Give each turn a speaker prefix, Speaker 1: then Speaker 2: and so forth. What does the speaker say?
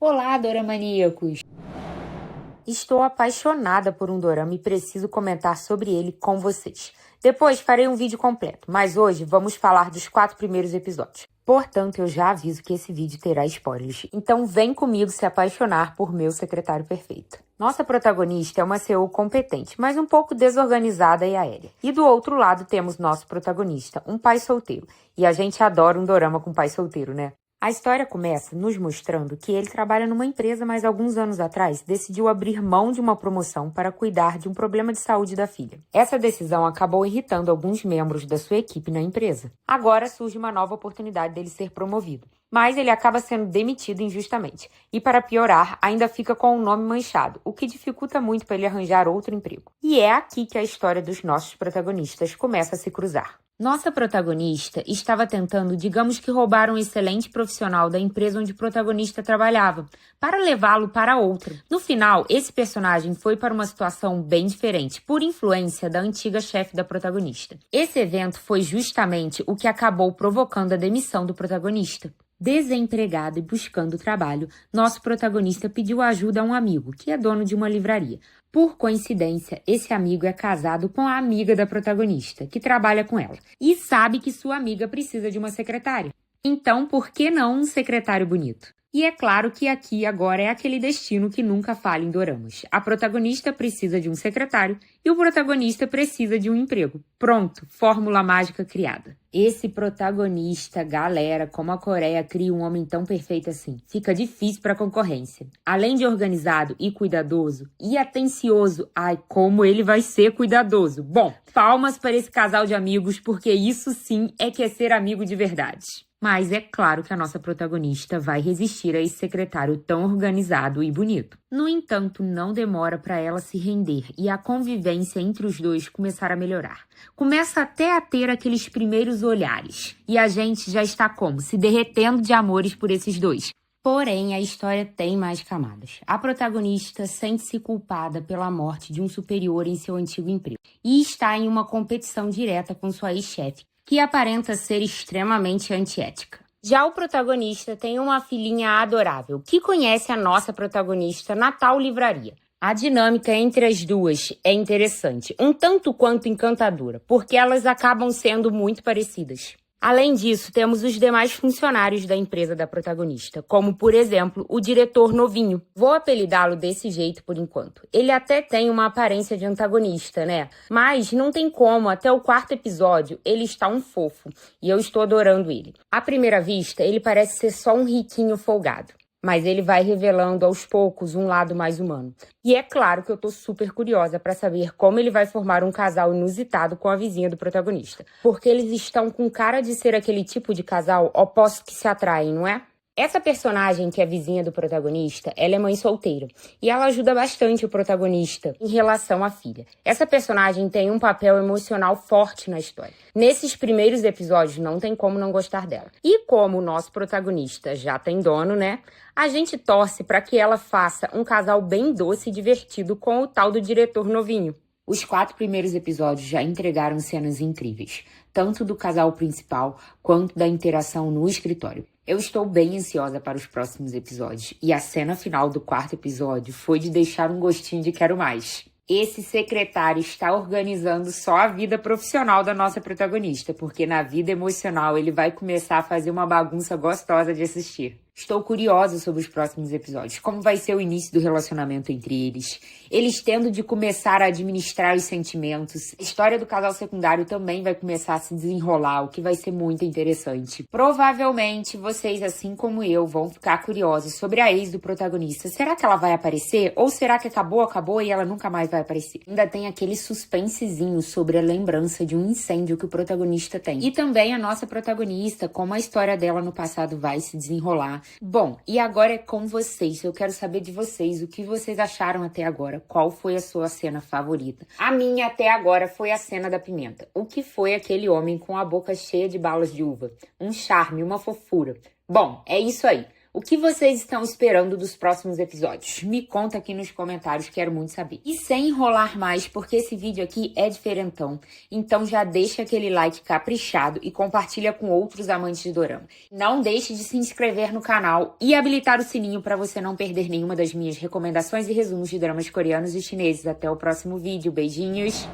Speaker 1: Olá, doramaníacos! Estou apaixonada por um dorama e preciso comentar sobre ele com vocês. Depois farei um vídeo completo, mas hoje vamos falar dos 4 primeiros episódios. Portanto, eu já aviso que esse vídeo terá spoilers, então vem comigo se apaixonar por Meu Secretário Perfeito. Nossa protagonista é uma CEO competente, mas um pouco desorganizada e aérea. E do outro lado temos nosso protagonista, um pai solteiro. E a gente adora um dorama com pai solteiro, né? A história começa nos mostrando que ele trabalha numa empresa, mas alguns anos atrás decidiu abrir mão de uma promoção para cuidar de um problema de saúde da filha. Essa decisão acabou irritando alguns membros da sua equipe na empresa. Agora surge uma nova oportunidade dele ser promovido, mas ele acaba sendo demitido injustamente. E para piorar, ainda fica com o nome manchado, o que dificulta muito para ele arranjar outro emprego. E é aqui que a história dos nossos protagonistas começa a se cruzar. Nossa protagonista estava tentando, digamos que roubar um excelente profissional da empresa onde o protagonista trabalhava, para levá-lo para outra. No final, esse personagem foi para uma situação bem diferente, por influência da antiga chefe da protagonista. Esse evento foi justamente o que acabou provocando a demissão do protagonista. Desempregado e buscando trabalho, nosso protagonista pediu ajuda a um amigo, que é dono de uma livraria. Por coincidência, esse amigo é casado com a amiga da protagonista, que trabalha com ela, e sabe que sua amiga precisa de uma secretária. Então, por que não um secretário bonito? E é claro que aqui agora é aquele destino que nunca falha em doramas. A protagonista precisa de um secretário e o protagonista precisa de um emprego. Pronto, fórmula mágica criada. Esse protagonista, galera, como a Coreia cria um homem tão perfeito assim, fica difícil para a concorrência. Além de organizado e cuidadoso e atencioso, ai, como ele vai ser cuidadoso. Bom, palmas para esse casal de amigos, porque isso sim é que é ser amigo de verdade. Mas é claro que a nossa protagonista vai resistir a esse secretário tão organizado e bonito. No entanto, não demora para ela se render e a convivência entre os dois começar a melhorar. Começa até a ter aqueles primeiros olhares. E a gente já está como? Se derretendo de amores por esses dois. Porém, a história tem mais camadas. A protagonista sente-se culpada pela morte de um superior em seu antigo emprego e está em uma competição direta com sua ex-chefe, que aparenta ser extremamente antiética. Já o protagonista tem uma filhinha adorável, que conhece a nossa protagonista na tal livraria. A dinâmica entre as duas é interessante, um tanto quanto encantadora, porque elas acabam sendo muito parecidas. Além disso, temos os demais funcionários da empresa da protagonista, como, por exemplo, o diretor novinho. Vou apelidá-lo desse jeito por enquanto. Ele até tem uma aparência de antagonista, né? Mas não tem como, até o 4º episódio, ele está um fofo, e eu estou adorando ele. À primeira vista, ele parece ser só um riquinho folgado, mas ele vai revelando aos poucos um lado mais humano. E é claro que eu tô super curiosa para saber como ele vai formar um casal inusitado com a vizinha do protagonista. Porque eles estão com cara de ser aquele tipo de casal opostos que se atraem, não é? Essa personagem, que é vizinha do protagonista, ela é mãe solteira. E ela ajuda bastante o protagonista em relação à filha. Essa personagem tem um papel emocional forte na história. Nesses primeiros episódios não tem como não gostar dela. E como o nosso protagonista já tem dono, né? A gente torce para que ela faça um casal bem doce e divertido com o tal do diretor novinho. Os 4 primeiros episódios já entregaram cenas incríveis, tanto do casal principal quanto da interação no escritório. Eu estou bem ansiosa para os próximos episódios, e a cena final do 4º episódio foi de deixar um gostinho de quero mais. Esse secretário está organizando só a vida profissional da nossa protagonista, porque na vida emocional ele vai começar a fazer uma bagunça gostosa de assistir. Estou curiosa sobre os próximos episódios, como vai ser o início do relacionamento entre eles tendo de começar a administrar os sentimentos. A história do casal secundário também vai começar a se desenrolar, o que vai ser muito interessante. Provavelmente vocês, assim como eu, vão ficar curiosos sobre a ex do protagonista. Será que ela vai aparecer? Ou será que acabou e ela nunca mais vai aparecer? Ainda tem aquele suspensezinho sobre a lembrança de um incêndio que o protagonista tem. E também a nossa protagonista, como a história dela no passado vai se desenrolar. Bom, e agora é com vocês. Eu quero saber de vocês o que vocês acharam até agora. Qual foi a sua cena favorita? A minha até agora foi a cena da pimenta. O que foi aquele homem com a boca cheia de balas de uva? Um charme, uma fofura. Bom, é isso aí. O que vocês estão esperando dos próximos episódios? Me conta aqui nos comentários, quero muito saber. E sem enrolar mais, porque esse vídeo aqui é diferentão, então já deixa aquele like caprichado e compartilha com outros amantes de dorama. Não deixe de se inscrever no canal e habilitar o sininho para você não perder nenhuma das minhas recomendações e resumos de dramas coreanos e chineses. Até o próximo vídeo, beijinhos!